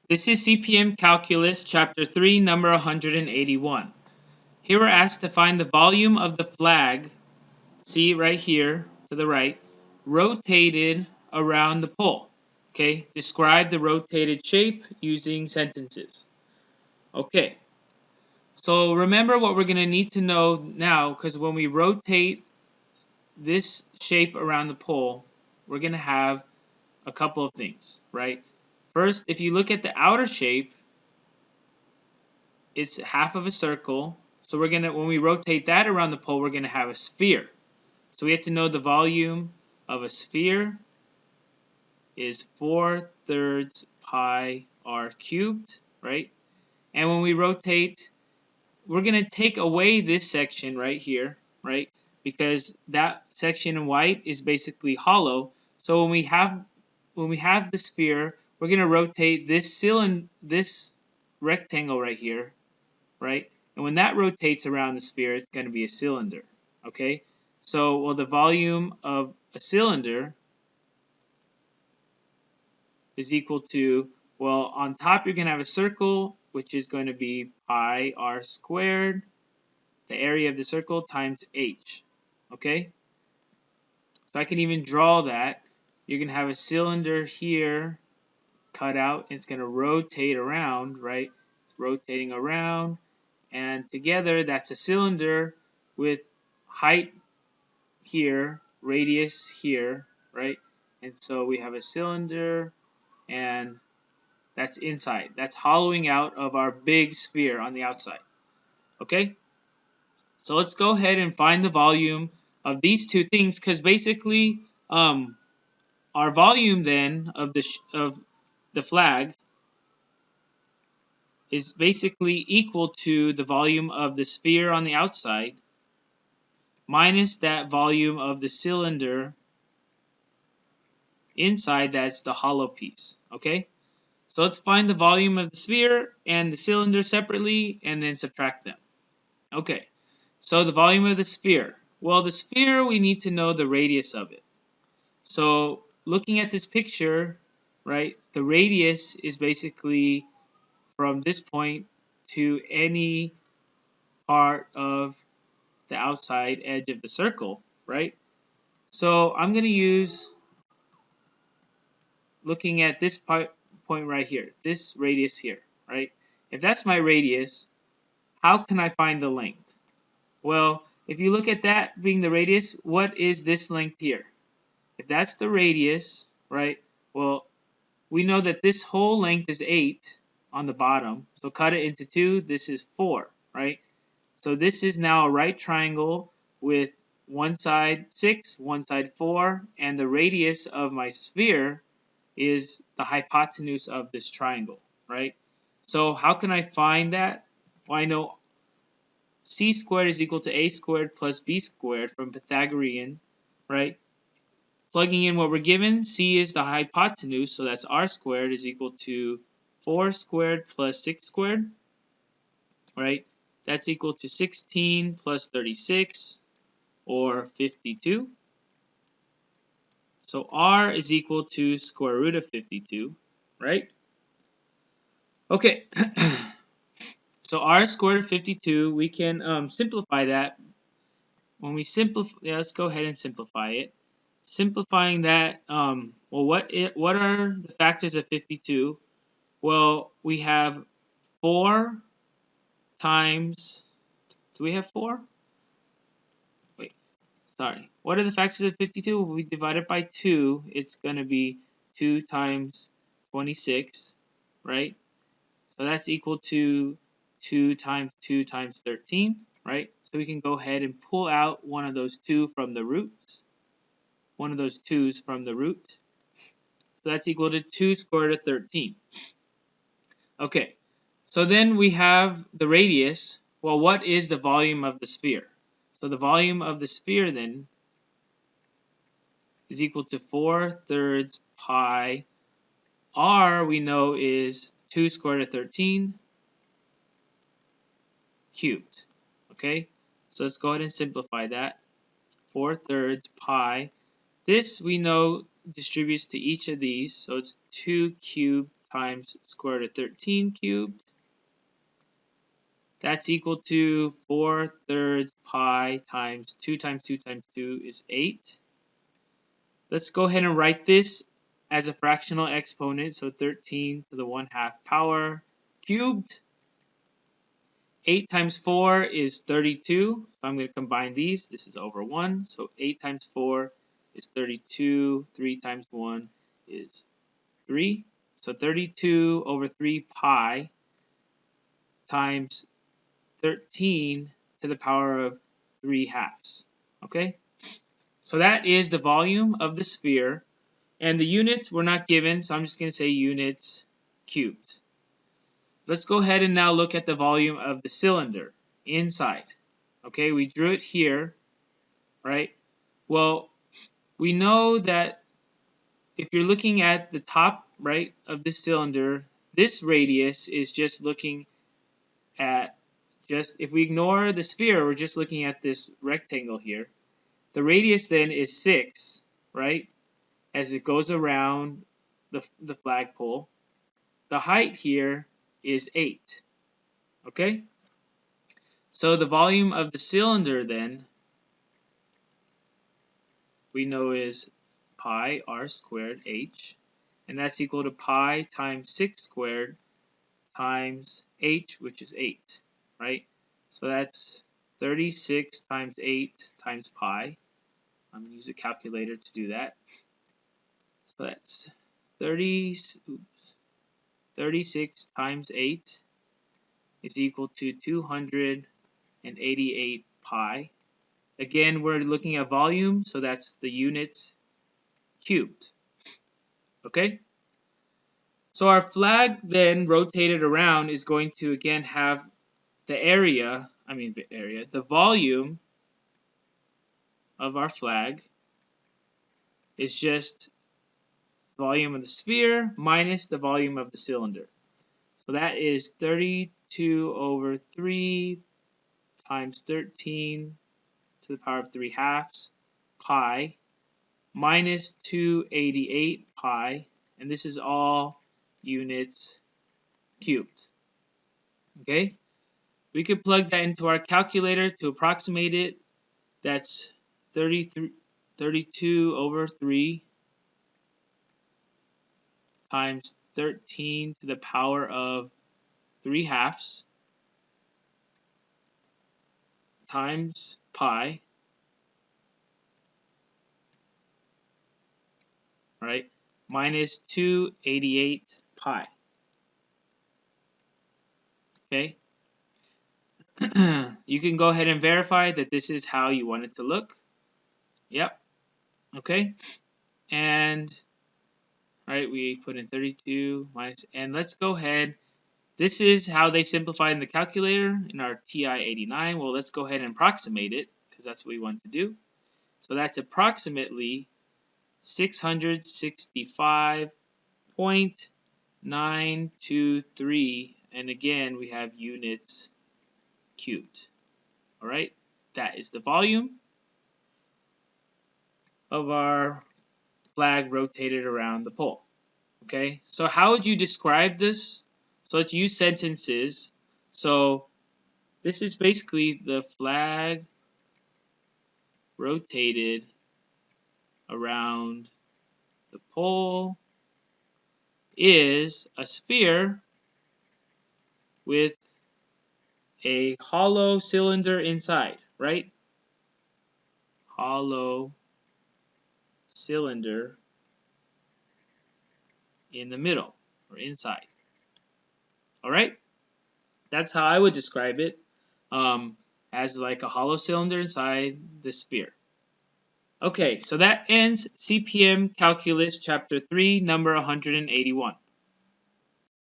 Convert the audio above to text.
This is CPM Calculus, Chapter 3, number 181. Here we're asked to find the volume of the flag, see right here to the right, rotated around the pole. Okay, describe the rotated shape using sentences. Okay, so remember what we're going to need to know now, because when we rotate this shape around the pole, we're going to have a couple of things, right? First, if you look at the outer shape, it's half of a circle. So when we rotate that around the pole, we're gonna have a sphere. So we have to know the volume of a sphere is 4/3 pi r cubed, right? And when we rotate, we're gonna take away this section right here, right? Because that section in white is basically hollow. So when we have the sphere, we're gonna rotate this rectangle right here, right? And when that rotates around the sphere, it's going to be a cylinder, okay? So, well, the volume of a cylinder is equal to, well, on top you're going to have a circle, which is going to be pi r squared, the area of the circle, times h, okay? So I can even draw that. You're going to have a cylinder here cut out. It's going to rotate around, right? It's rotating around. And together, that's a cylinder with height here, radius here, right? And so we have a cylinder, and that's inside. That's hollowing out of our big sphere on the outside. Okay? So let's go ahead and find the volume of these two things, because basically, our volume then of the flag is basically equal to the volume of the sphere on the outside minus that volume of the cylinder inside, that's the hollow piece, okay? So let's find the volume of the sphere and the cylinder separately and then subtract them. Okay, so the volume of the sphere. Well, the sphere, we need to know the radius of it. So looking at this picture, right, the radius is basically from this point to any part of the outside edge of the circle, right? So I'm going to use, looking at this point right here, this radius here, right? If that's my radius, how can I find the length? Well, if you look at that being the radius, what is this length here? If that's the radius, right, well, we know that this whole length is 8 on the bottom. So cut it into 2. This is 4, right? So this is now a right triangle with one side 6, one side 4, and the radius of my sphere is the hypotenuse of this triangle, right? So how can I find that? Well, I know c squared is equal to a squared plus b squared from Pythagorean, right? Plugging in what we're given, c is the hypotenuse, so that's r squared is equal to 4 squared plus 6 squared, right? That's equal to 16 plus 36, or 52. So r is equal to square root of 52, right? Okay, so r squared of 52, we can simplify that. When we simplify, let's go ahead and simplify it. Simplifying that, well, what are the factors of 52? Well, we have 4 times, do we have 4? Wait, sorry. What are the factors of 52? If we divide it by 2, it's going to be 2 times 26, right? So that's equal to 2 times 2 times 13, right? So we can go ahead and pull out one of those 2 from the roots. One of those 2's from the root. So that's equal to 2 square root of 13. Okay, so then we have the radius. Well, what is the volume of the sphere? So the volume of the sphere then is equal to 4/3 pi r, we know, is 2 square root of 13 cubed. Okay, so let's go ahead and simplify that. 4/3 pi. This we know distributes to each of these, so it's 2 cubed times square root of 13 cubed. That's equal to 4/3 pi times 2 times 2 times 2 is 8. Let's go ahead and write this as a fractional exponent, so 13 to the 1/2 power cubed. 8 times 4 is 32, so I'm going to combine these. This is over 1, so 8 times 4 is 32, 3 times 1 is 3. So 32 over 3 pi times 13 to the power of 3/2. Okay? So that is the volume of the sphere. And the units were not given, so I'm just going to say units cubed. Let's go ahead and now look at the volume of the cylinder inside. Okay, we drew it here, right? Well, we know that if you're looking at the top, right, of the cylinder, this radius is just looking at if we ignore the sphere, we're just looking at this rectangle here. The radius then is 6, right, as it goes around the flagpole. The height here is 8, okay? So the volume of the cylinder then, we know is pi r squared h, and that's equal to pi times 6 squared times h, which is 8, right? So that's 36 times 8 times pi. I'm going to use a calculator to do that. So that's 36 times 8 is equal to 288 pi. Again, we're looking at volume, so that's the units cubed. Okay? So our flag then rotated around is going to again have the volume of our flag is just volume of the sphere minus the volume of the cylinder. So that is 32 over 3 times 13 to the power of 3/2 pi minus 288 pi, and this is all units cubed. Okay? We could plug that into our calculator to approximate it. That's 32 over 3 times 13 to the power of 3/2 times pi, right, minus 288 pi. Okay? You can go ahead and verify that this is how you want it to look. Yep. Okay? And right, we put in 32 minus, and let's go ahead. This is how they simplified in the calculator in our TI-89. Well, let's go ahead and approximate it, because that's what we want to do. So that's approximately 665.923, and again, we have units cubed. All right, that is the volume of our flag rotated around the pole. Okay, so how would you describe this? So let's use sentences. So this is basically the flag rotated around the pole is a sphere with a hollow cylinder inside, right? Hollow cylinder in the middle or inside. All right, that's how I would describe it, as like a hollow cylinder inside the sphere. Okay, so that ends CPM Calculus Chapter 3, number 181.